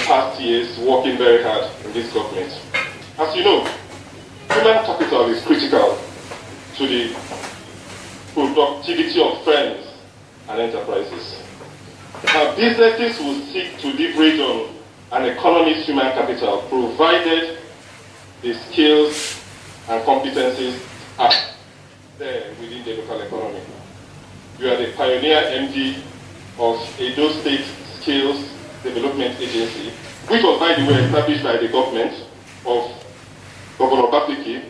past years working very hard in this government. As you know, human capital is critical to the productivity of firms and enterprises. Now, businesses will seek to leverage on an economy's human capital, provided the skills and competencies are there within the local economy. You are the pioneer MD of Edo State Skills Development Agency, which was, by the way, established by the government of Governor Bapiki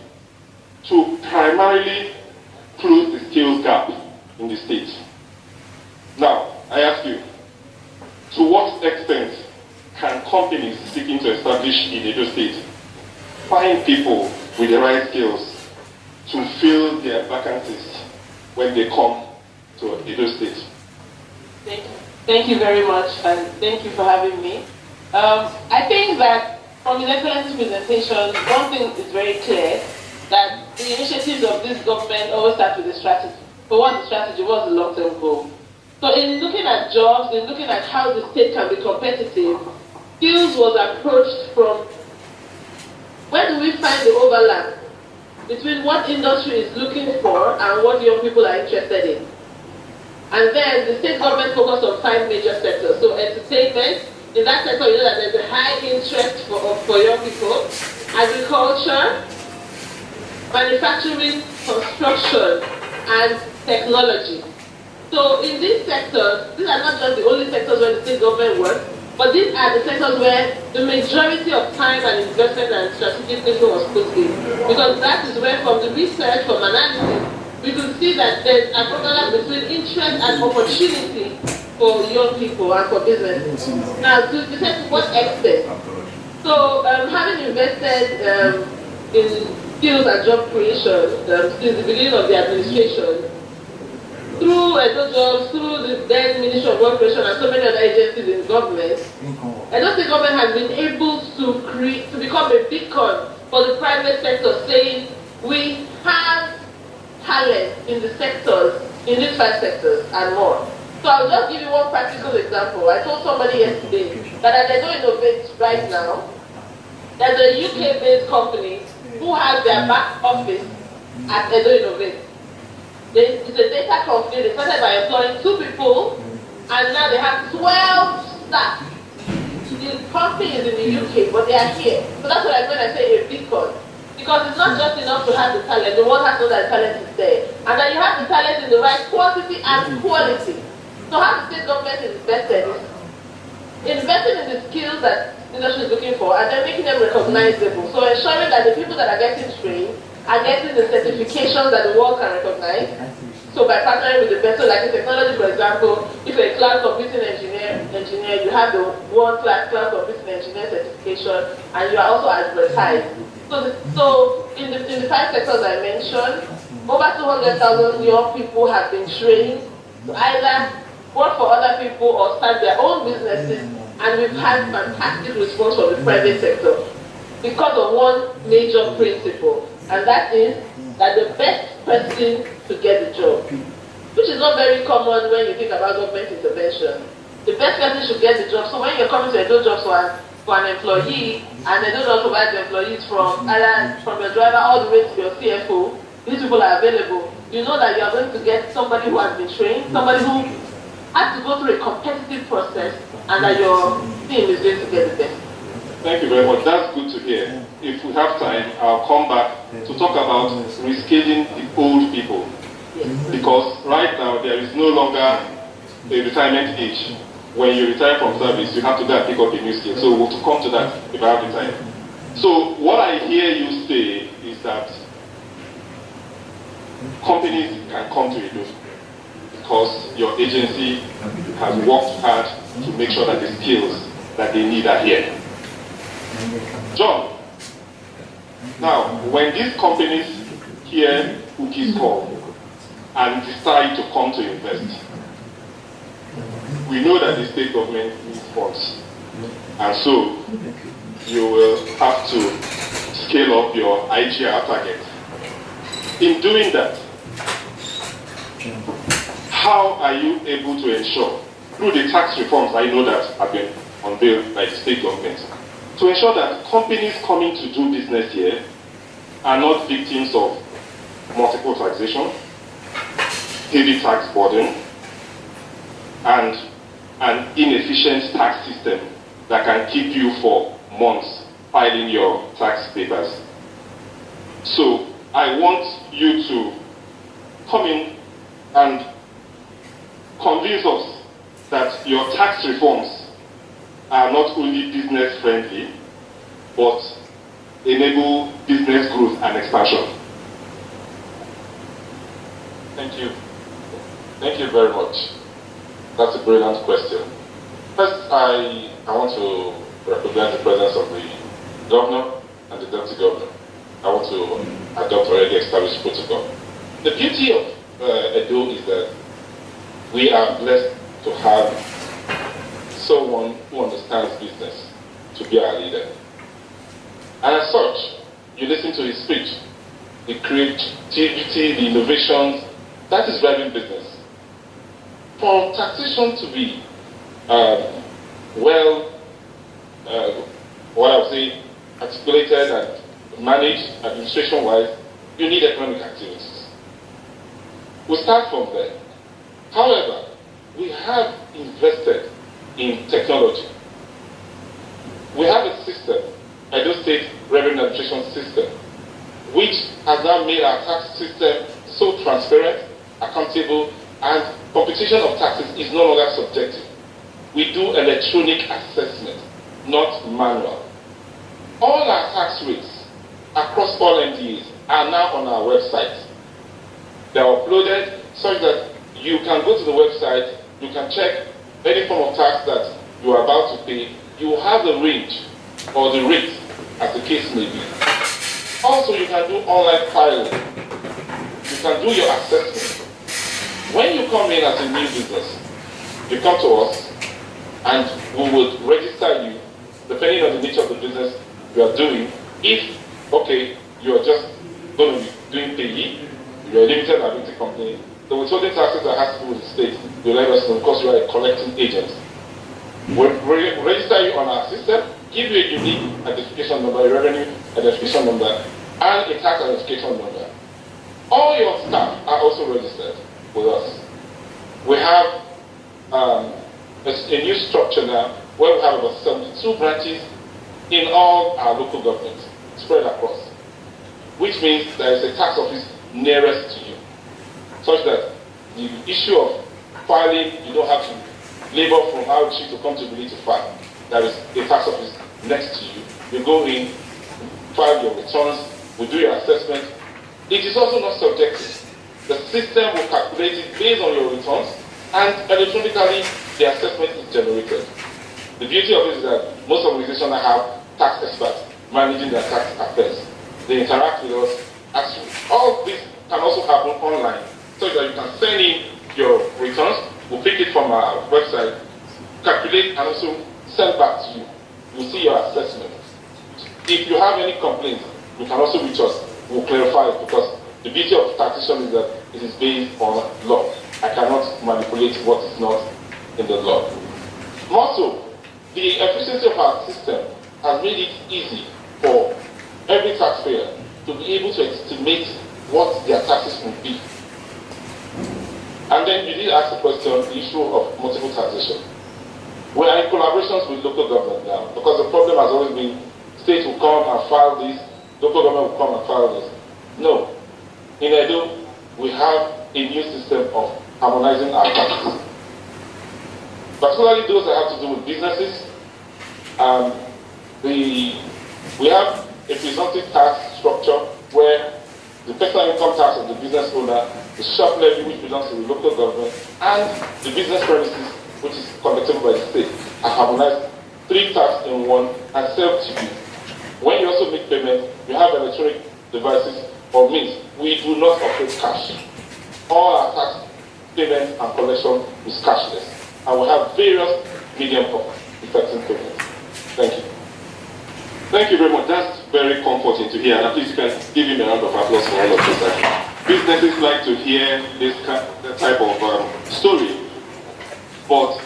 to primarily close the skills gap in the state. Now, I ask you, to what extent can companies seeking to establish in Edo State find people with the right skills to fill their vacancies when they come to Edo State? Thank you. Thank you very much, and thank you for having me. I think that from His Excellency's presentation, one thing is very clear, that the initiatives of this government always start with the strategy. But what's the strategy? What's the long-term goal? So in looking at jobs, in looking at how the state can be competitive, skills was approached from where do we find the overlap between what industry is looking for and what young people are interested in. And then the state government focused on 5 major sectors. So entertainment, in that sector you know that there's a high interest for young people. Agriculture, manufacturing, construction, and technology. So in these sectors, these are not just the only sectors where the state government works, but these are the sectors where the majority of time and investment and strategic thinking was put in. Because that is where, from the research, from analysis, we could see that there's an overlap between interest and opportunity for young people and for businesses. Now, to what extent? So, having invested in skills and job creation since the beginning of the administration, through Edo Jobs, through the then Ministry of Work Creation and so many other agencies in government, Edo State government has been able to become a beacon for the private sector, saying we have talent in the sectors, in these 5 sectors and more. So I'll just give you one practical example. I told somebody yesterday that at Edo Innovate right now, there's a UK-based company who has their back office at Edo Innovate. It's a data company. They started by employing 2 people, and now they have 12 staff. The company is in the UK, but they are here. So that's what I mean when I say a beacon. Because it's not just enough to have the talent. The world has to know that the talent is there. And that you have the talent in the right quantity and quality. So how the state government is invested is investing in the skills that the industry is looking for, and then making them recognizable. So ensuring that the people that are getting trained are getting the certifications that the world can recognize. So by partnering with the best, so like in technology, for example, if you're a cloud computing engineer, you have the world-class cloud computing engineer certification, and you are also advertised. So in the 5 sectors I mentioned, over 200,000 young people have been trained to either work for other people or start their own businesses, and we've had fantastic response from the private sector because of one major principle. And that is that the best person to get the job, which is not very common when you think about government intervention. The best person should get the job. So when you're coming to Edo Jobs for an employee, and they don't know provide the employees from your driver all the way to your CFO, these people are available. You know that you are going to get somebody who has been trained, somebody who has to go through a competitive process, and that your team is going to get the best. Thank you very much. That's good to hear. If we have time, I'll come back to talk about reskilling the old people. Yes. Because right now, there is no longer a retirement age. When you retire from service, you have to go and pick up a new skill. So we'll come to that if I have the time. So what I hear you say is that companies can come to you because your agency has worked hard to make sure that the skills that they need are here. John, now when these companies hear Uki's call and decide to come to invest, we know that the state government needs funds, and so you will have to scale up your IGR target. In doing that, how are you able to ensure, through the tax reforms I know that have been unveiled by the state government to ensure that companies coming to do business here are not victims of multiple taxation, heavy tax burden, and an inefficient tax system that can keep you for months filing your tax papers. So I want you to come in and convince us that your tax reforms are not only business friendly, but enable business growth and expansion. Thank you. Thank you very much. That's a brilliant question. First, I want to represent the presence of the governor and the deputy governor. I want to adopt already established protocol. The beauty of Edo is that we are blessed to have someone who understands business to be our leader. And as such, you listen to his speech, the creativity, the innovations, that is driving business. For taxation to be what I would say, articulated and managed administration-wise, you need economic activities. We'll start from there. However, we have invested in technology. We have a system, Edo State Revenue Administration System, which has now made our tax system so transparent, accountable, and computation of taxes is no longer subjective. We do electronic assessment, not manual. All our tax rates across all MDAs are now on our website. They are uploaded such that you can go to the website, you can check any form of tax that you are about to pay. You will have the range or the rate as the case may be. Also, you can do online filing. You can do your assessment. When you come in as a new business, you come to us and we will register you depending on the nature of the business you are doing. If, okay, you are just going to be doing payee, you're a limited liability company, the withholding taxes that has to do with the state, you let us know because you are a collecting agent. We'll register you on our system, give you a unique identification number, a revenue identification number, and a tax identification number. All your staff are also registered with us. We have a new structure now where we have about 72 branches in all our local governments spread across, which means there is a tax office nearest to you, such that the issue of filing, you don't have to labor from Auchi to come to Bili to file. There is a tax office next to you. You go in, file your returns, we do your assessment. It is also not subjective. The system will calculate it based on your returns, and electronically the assessment is generated. The beauty of it is that most organizations have tax experts managing their tax affairs. They interact with us. Actually, all this can also happen online, so that you can send in your returns. We'll pick it from our website, calculate, and also send back to you. You'll see your assessment. If you have any complaints, you can also reach us. We'll clarify it, because the beauty of taxation is that it is based on law. I cannot manipulate what is not in the law. More so, the efficiency of our system has made it easy for every taxpayer to be able to estimate what their taxes will be. And then you did ask the question, the issue of multiple taxation. We are in collaborations with local government now, because the problem has always been states will come and file this, local government will come and file this. No. In Edo, we have a new system of harmonizing our taxes. Particularly those that have to do with businesses. We have a presumptive tax structure where the personal income tax of the business owner, the shop levy which belongs to the local government, and the business premises which is conducted by the state are harmonized, 3 taxes in one, and served to you. When you also make payment, you have electronic devices or means. We do not operate cash. All our tax payments and collection is cashless, and we have various medium of effective payments. Thank you. Thank you very much. That's very comforting to hear. And at least you can give him a round of applause for all of this. Businesses like to hear this type of story. But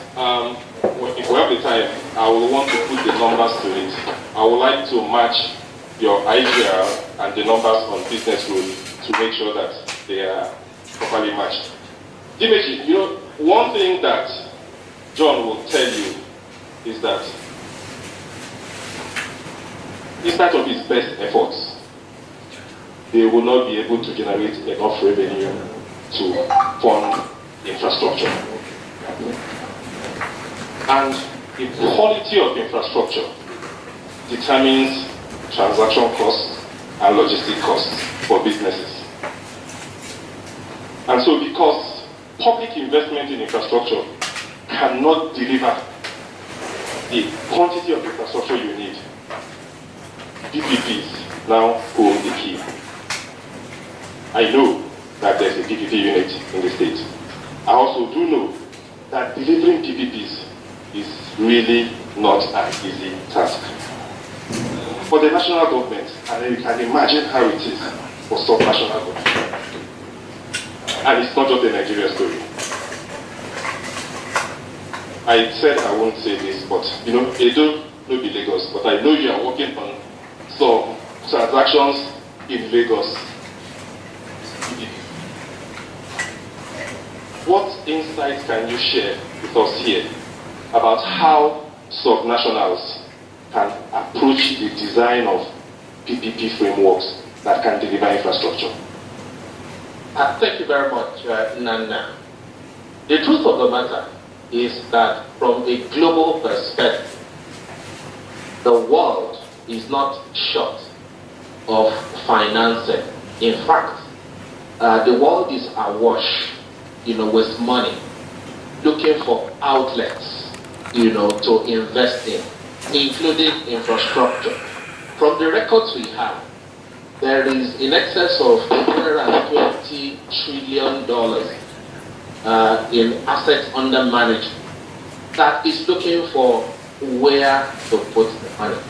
if we have the time, I will want to put the numbers to it. I would like to match your IGR and the numbers on business rule to make sure that they are properly matched. Dimeji, you know, one thing that John will tell you is that in spite of his best efforts, they will not be able to generate enough revenue to fund infrastructure. And the quality of infrastructure determines transaction costs and logistic costs for businesses. And so because public investment in infrastructure cannot deliver the quantity of infrastructure you need, PPPs now hold the key. I know that there's a PPP unit in the state. I also do know that delivering PPPs is really not an easy task. For the national government, and you can imagine how it is for sub-national government. And it's not just a Nigeria story. I said I won't say this, but you know, Edo no be Lagos, but I know you are working on some transactions in Lagos. What insights can you share with us here about how subnationals can approach the design of PPP frameworks that can deliver infrastructure? Thank you very much, Nana. The truth of the matter is that from a global perspective, the world is not short of financing. In fact, the world is awash, with money, looking for outlets, to invest in, including infrastructure. From the records we have, there is in excess of $120 trillion in assets under management that is looking for where to put the money.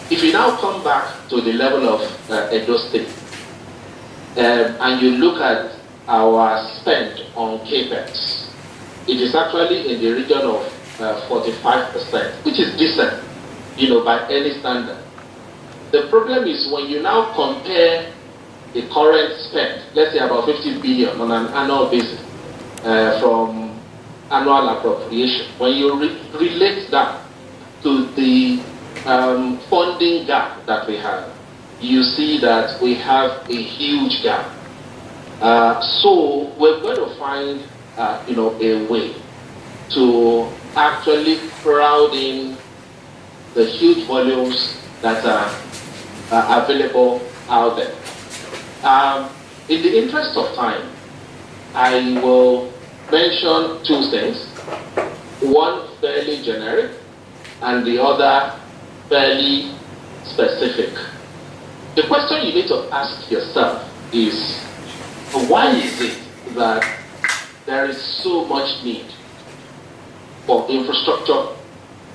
If you now come back to the level of Edo State, and you look at our spend on CAPEX, it is actually in the region of 45%, which is decent, by any standard. The problem is when you now compare the current spend, let's say about 50 billion on an annual basis from annual appropriation, when you relate that to the funding gap that we have, you see that we have a huge gap. So we're going to find, a way to actually crowd in the huge volumes that are available out there. In the interest of time, I will mention two things. One fairly generic, and the other fairly specific. The question you need to ask yourself is, why is it that there is so much need for infrastructure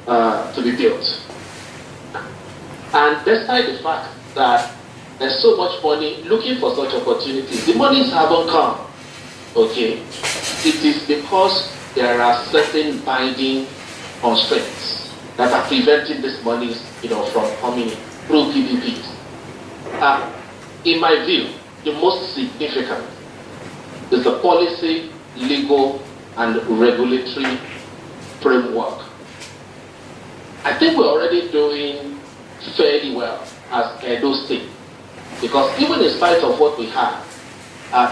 to be built? And despite the fact that there's so much money looking for such opportunities, the monies haven't come. Okay? It is because there are certain binding constraints that are preventing these monies, from coming through PPPs. In my view, the most significant is the policy, legal, and regulatory framework. I think we're already doing fairly well as Edo State, because even in spite of what we have,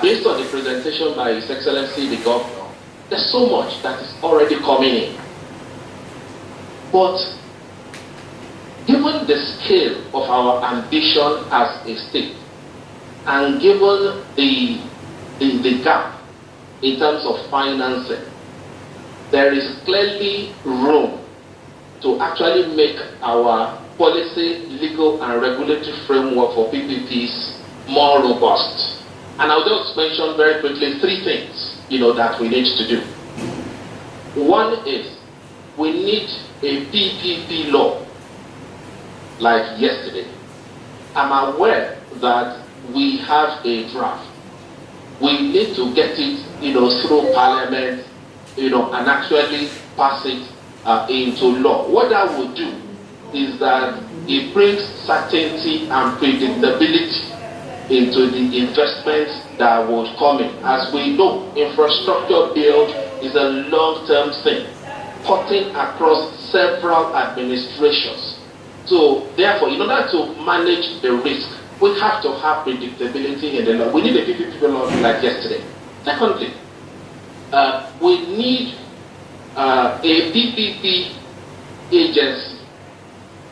based on the presentation by His Excellency the Governor, there's so much that is already coming in. But given the scale of our ambition as a state, and given the gap in terms of financing, there is clearly room to actually make our policy, legal, and regulatory framework for PPPs more robust. And I'll just mention very quickly three things, that we need to do. One is we need a PPP law, like yesterday. I'm aware that we have a draft. We need to get it, through Parliament, and actually pass it into law. What that would do is that it brings certainty and predictability into the investments that would come in. As we know, infrastructure build is a long-term thing, cutting across several administrations. So therefore, in order to manage the risk, we have to have predictability in the law. We need a PPP law like yesterday. Secondly, we need a PPP agency.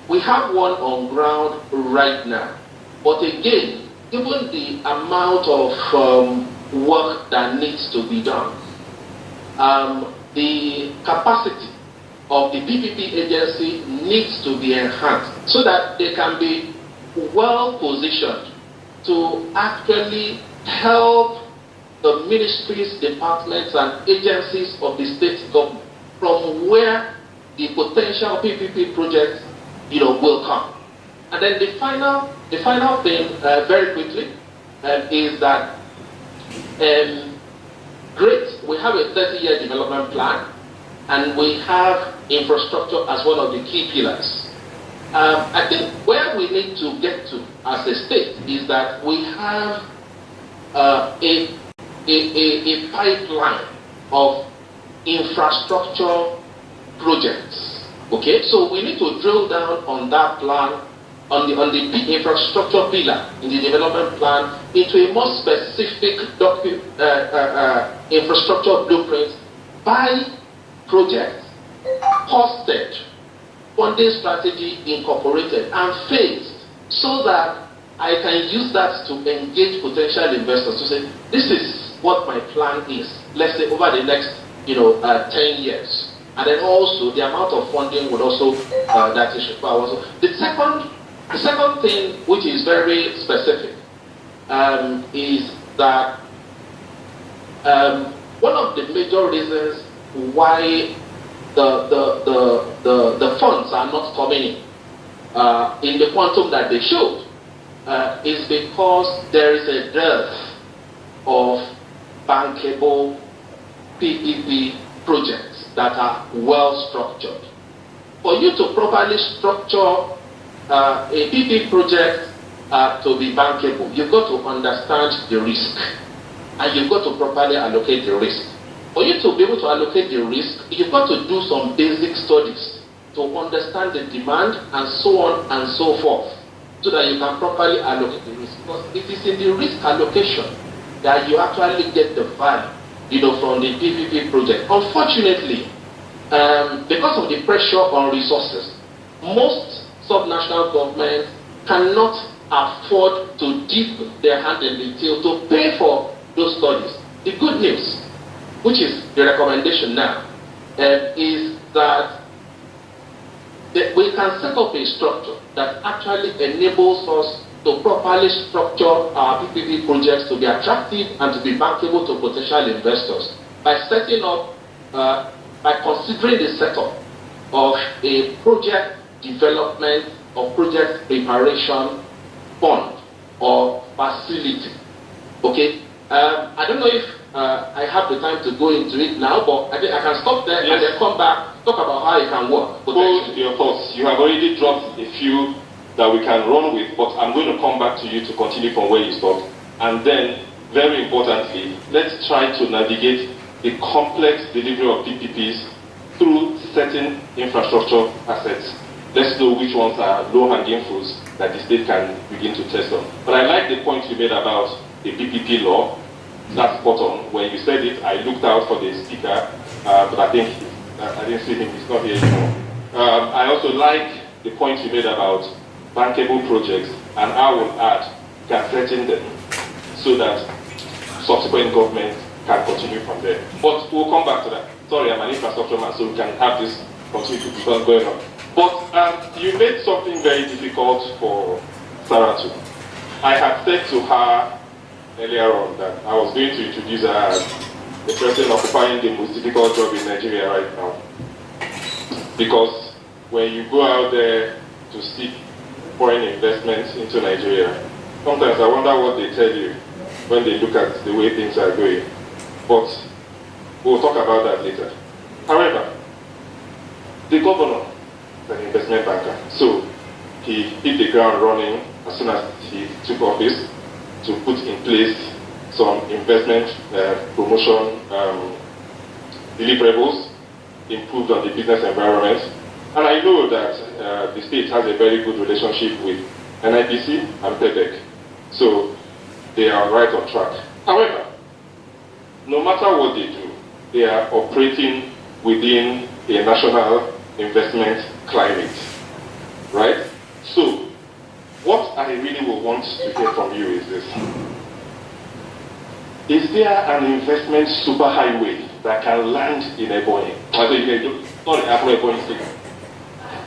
We have one on ground right now. But again, given the amount of work that needs to be done, the capacity of the PPP agency needs to be enhanced so that they can be well positioned to actually help the ministries, departments, and agencies of the state government from where the potential PPP projects, will come. And then the final thing, very quickly, is that great, we have a 30-year development plan, and we have infrastructure as one of the key pillars. I think where we need to get to as a state is that we have a pipeline of infrastructure projects. Okay, so we need to drill down on that plan, on the infrastructure pillar in the development plan, into a more specific infrastructure blueprint by project, costed, funding strategy incorporated and phased, so that I can use that to engage potential investors to say, this is what my plan is, let's say over the next 10 years. And then also the amount of funding would also that is required. Also, the second thing, which is very specific, is that one of the major reasons why the funds are not coming in the quantum that they should is because there is a dearth of bankable PPP projects that are well structured. For you to properly structure a PPP project to be bankable, you've got to understand the risk, and you've got to properly allocate the risk. For you to be able to allocate the risk, you've got to do some basic studies to understand the demand and so on and so forth, so that you can properly allocate the risk. Because it is in the risk allocation that you actually get the value, from the PPP project. Unfortunately, because of the pressure on resources, most subnational governments cannot afford to dip their hand in the till to pay for those studies. The good news, which is the recommendation now, is that we can set up a structure that actually enables us to properly structure our PPP projects to be attractive and to be bankable to potential investors by setting up, by considering the setup of a project development or project preparation fund or facility. Okay, I don't know if I have the time to go into it now, but I think I can stop there and then come back, talk about how it can work. Hold your thoughts. You have already dropped a few that we can run with, but I'm going to come back to you to continue from where you stopped. And then, very importantly, let's try to navigate the complex delivery of PPPs through certain infrastructure assets. Let's know which ones are low-hanging fruits that the state can begin to test on. But I like the point you made about the PPP law. That's spot on. When you said it, I looked out for the speaker, but I think I didn't see him. He's not here anymore. I also like the point you made about bankable projects, and I will add, can threaten them so that subsequent governments can continue from there. But we'll come back to that. Sorry, I'm an infrastructure man, so we can have this continue to be going on. But you made something very difficult for Sarah too. I had said to her earlier on that I was going to introduce her as the person occupying the most difficult job in Nigeria right now. Because when you go out there to seek foreign investments into Nigeria, sometimes I wonder what they tell you when they look at the way things are going. But we'll talk about that later. However, The governor is an investment banker, so he hit the ground running as soon as he took office to put in place some investment promotion deliverables, improved on the business environment. And I know that the state has a very good relationship with NIPC and PEBEC, so they are right on track. However, no matter what they do, they are operating within a national investment climate, right? So, what I really will want to hear from you is this. Is there an investment superhighway that can land in Ebonyi? Not in Ebonyi State.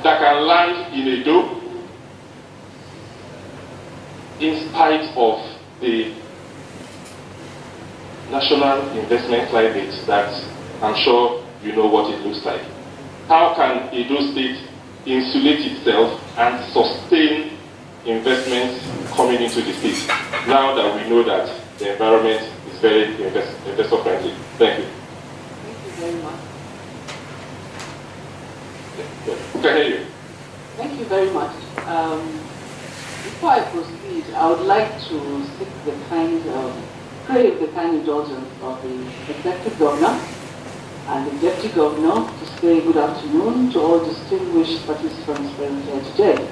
That can land in Edo in spite of the national investment climate that I'm sure you know what it looks like. How can Edo State insulate itself and sustain investments coming into the state now that we know that the environment is very investor friendly? Thank you. Thank you very much. We can hear you. Thank you very much. Before I proceed, I would like to seek the crave the kind indulgence of the Executive Governor and the Deputy Governor to say good afternoon to all distinguished participants present here today.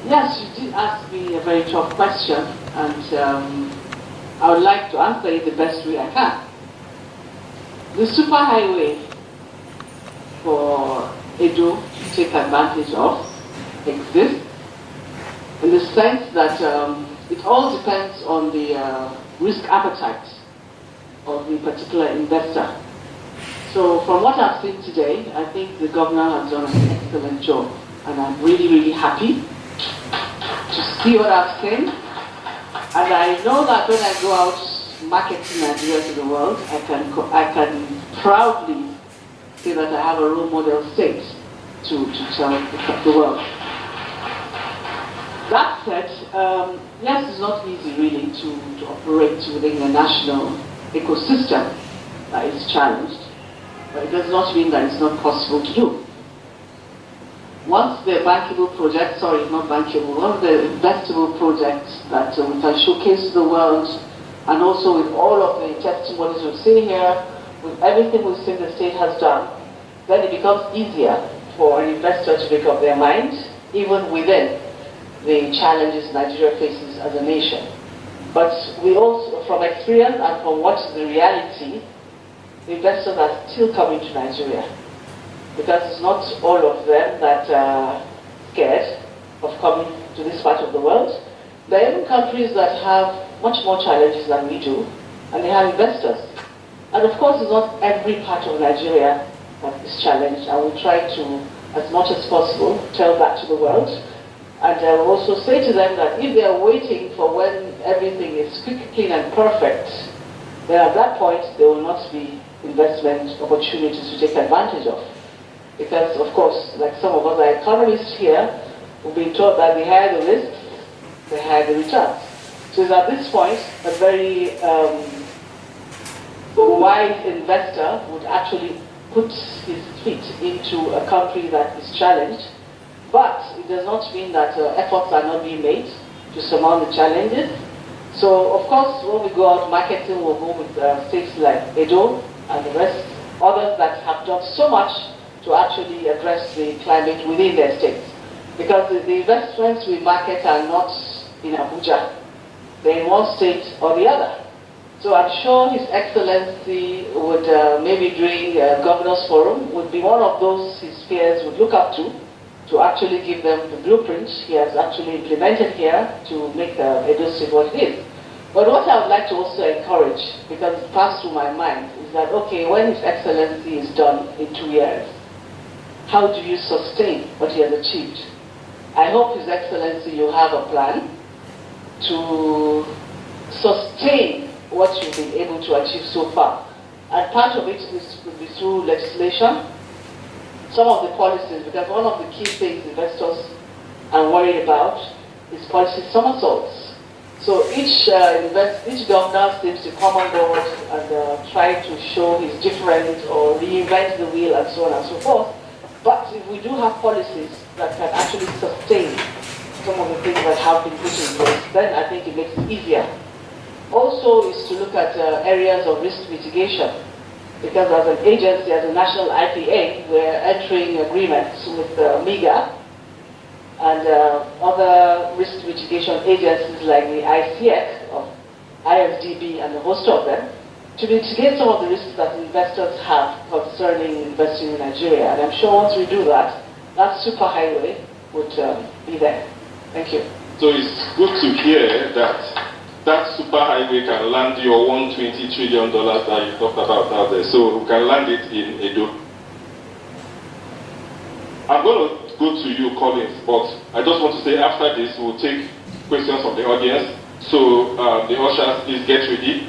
Yes, you did ask me a very tough question, and I would like to answer it the best way I can. The superhighway for Edo to take advantage of exists in the sense that it all depends on the risk appetite of the particular investor. So from what I've seen today, I think the governor has done an excellent job, and I'm really, really happy to see what I've seen. And I know that when I go out marketing Nigeria to the world, I can proudly say that I have a role model state to tell the world. That said, yes, it's not easy really to operate within a national ecosystem that is challenged, but it does not mean that it's not possible to do. Once the bankable project, sorry, not bankable, one of the investable projects that we can showcase to the world, and also with all of the testimonies we've seen here, with everything we've seen the state has done, then it becomes easier for an investor to make up their mind, even within the challenges Nigeria faces as a nation. But we also, from experience and from what is the reality, investors are still coming to Nigeria, because it's not all of them that are scared of coming to this part of the world. There are even countries that have much more challenges than we do, and they have investors. And of course, it's not every part of Nigeria that is challenged, and we try to, as much as possible, tell that to the world. And I will also say to them that if they are waiting for when everything is quick, clean, and perfect, then at that point there will not be investment opportunities to take advantage of. Because, of course, like some of us are economists here, we've been taught that the higher the risks, the higher the returns. So at this point, a very wise investor would actually put his feet into a country that is challenged. But it does not mean that efforts are not being made to surmount the challenges. So, of course, when we go out marketing, we'll go with states like Edo and the rest, others that have done so much to actually address the climate within their states. Because the investments we market are not in Abuja. They're in one state or the other. So I'm sure His Excellency would, maybe during Governor's Forum, would be one of those his peers would look up to actually give them the blueprint he has actually implemented here to make Edo State what it is. But what I would like to also encourage, because it passed through my mind, is that, okay, when His Excellency is done in 2 years, how do you sustain what he has achieved? I hope His Excellency, you have a plan to sustain what you've been able to achieve so far. And part of it will be through legislation, some of the policies, because one of the key things investors are worried about is policy somersaults. So each governor seems to come on board and try to show his different or reinvent the wheel and so on and so forth. But if we do have policies that can actually sustain some of the things that have been put in place, then I think it makes it easier. Also is to look at areas of risk mitigation, because as an agency, as a national IPA, we're entering agreements with MIGA and other risk mitigation agencies like the ICX, or ISDB, and a host of them, to mitigate some of the risks that investors have concerning investing in Nigeria. And I'm sure once we do that, that superhighway would be there. Thank you. So it's good to hear that that superhighway can land your $120 trillion that you talked about out there. So we can land it in Edo. I'm going to go to you, Collins, but I just want to say after this, we'll take questions from the audience. So the ushers, please get ready.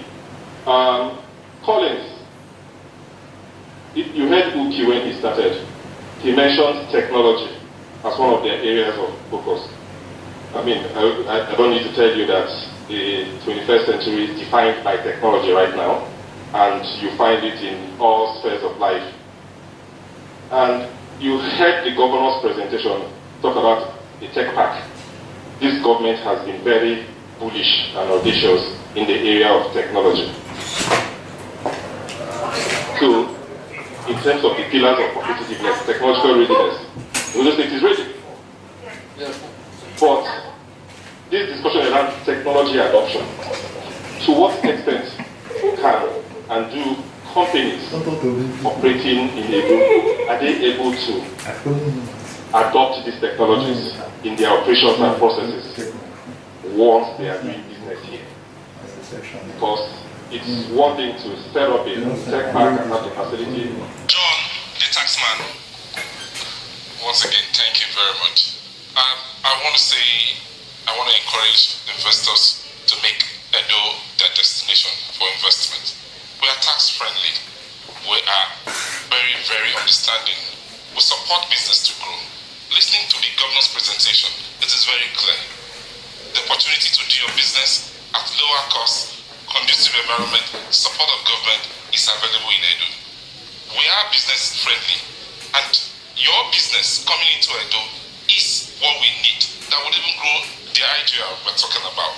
Collins, you heard Uki when he started. He mentioned technology as one of their areas of focus. I mean, I don't need to tell you that the 21st century is defined by technology right now, and you find it in all spheres of life. And you heard the governor's presentation talk about the tech pack. This government has been very bullish and audacious in the area of technology. So, in terms of the pillars of competitiveness, technological readiness, Ondo State is ready. Yes. But this discussion around technology adoption, to what extent can and do companies operating in Edo, are they able to adopt these technologies in their operations and processes once they are doing business here? Because it's one thing to set up a tech park and have the facility. John, the taxman, once again, thank you very much. I want to encourage investors to make Edo their destination for investment. We are tax friendly. We are very, very understanding. We support business to grow. Listening to the governor's presentation, it is very clear. The opportunity to do your business at lower cost, conducive environment, support of government is available in Edo. We are business friendly, and your business coming into Edo is what we need. That would even grow the IGR we're talking about.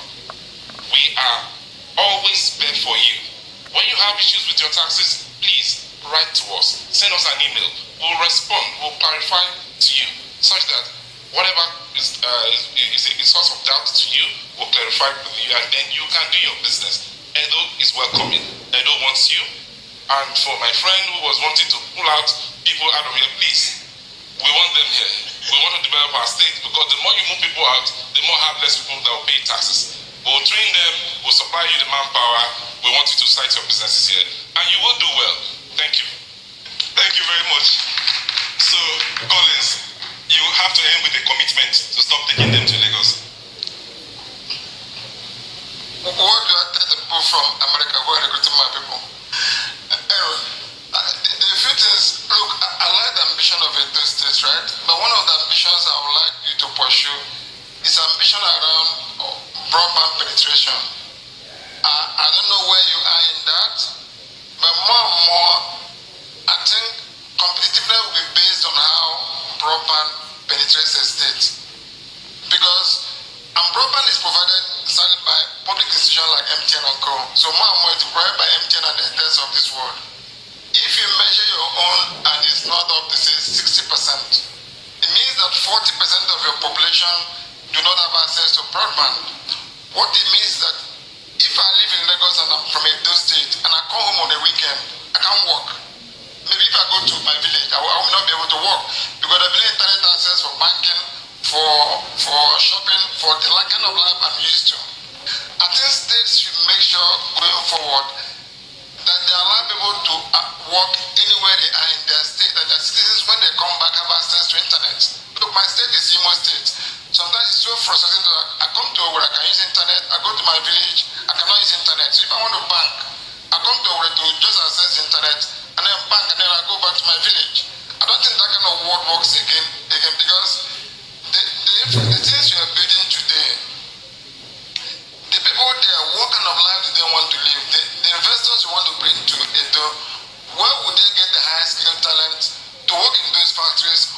We are always there for you. When you have issues with your taxes, please write to us. Send us an email. We'll respond. We'll clarify to you such that whatever is a source of doubt to you, we'll clarify with you, and then you can do your business. Edo is welcoming. Edo wants you. And for my friend who was wanting to pull out people out of here, please, we want them here. We want to develop our state, because the more you move people out, the more less people that will pay taxes. We'll train them, we'll supply you the manpower. We want you to start your businesses here, and you will do well. Thank you. Thank you very much. So, Collins, you have to end with a commitment to stop taking them to Lagos. What do I tell the people from America who are recruiting my people? Anyway, the few things, look, I like the ambition of Edo State, right? But one of the ambitions I would like you to pursue is ambition around broadband penetration. I don't know where you are in that, but more and more, I think competitiveness will be based on how broadband penetrates the state. Because broadband is provided solely by public institutions like MTN and Co. So more and more it's provided by MTN and the rest of this world. If you measure your own and it's not up to say 60%, it means that 40% of your population do not have access to broadband. What it means is that if I live in Lagos and I'm from Edo State and I come home on the weekend, I can't work. Maybe if I go to my village, I will not be able to work because there will be internet access for banking, for shopping, for the kind of life I'm used to. I think states should make sure going forward that they allow people to work anywhere they are in their state, and their citizens, when they come back, have access to internet. Look, my state is Imo State. Sometimes it's so frustrating that I come to where I can use internet, I go to my village, I cannot use internet. So if I want to bank, I come to where to just access the internet, and then bank, and then I go back to my village. I don't think that kind of work works again because the things you are building today, the people there, what kind of life do they want to live? The investors you want to bring to Edo, where would they get the high skilled talent to work in those factories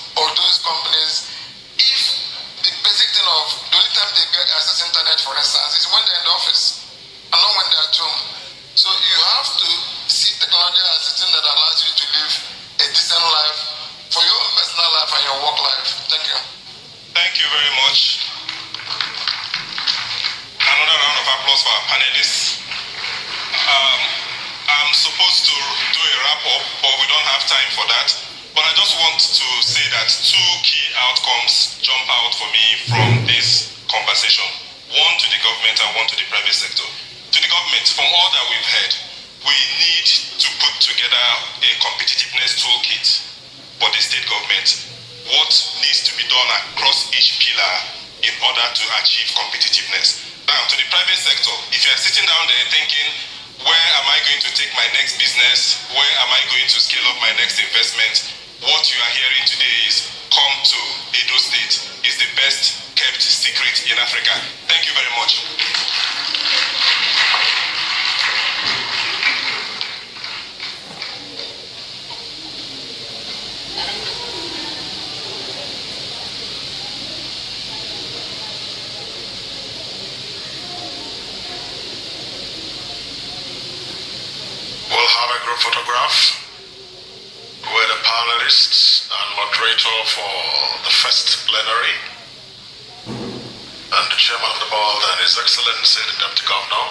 outcomes jump out for me from this conversation. One to the government and one to the private sector. To the government, from all that we've heard, we need to put together a competitiveness toolkit for the state government. What needs to be done across each pillar in order to achieve competitiveness. Now, to the private sector, if you're sitting down there thinking, where am I going to take my next business? Where am I going to scale up my next investment? What you are hearing today is, come to Edo State. It's the best kept secret in Africa. Thank you very much. We'll have a group photograph with the panelists and moderator for the first plenary, and the chairman of the board and His Excellency the Deputy Governor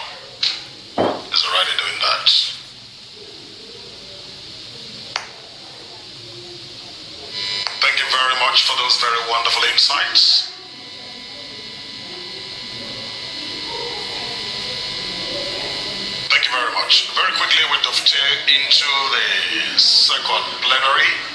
is already doing that. Thank you very much for those very wonderful insights. Thank you very much. Very quickly, we dovetail into the second plenary.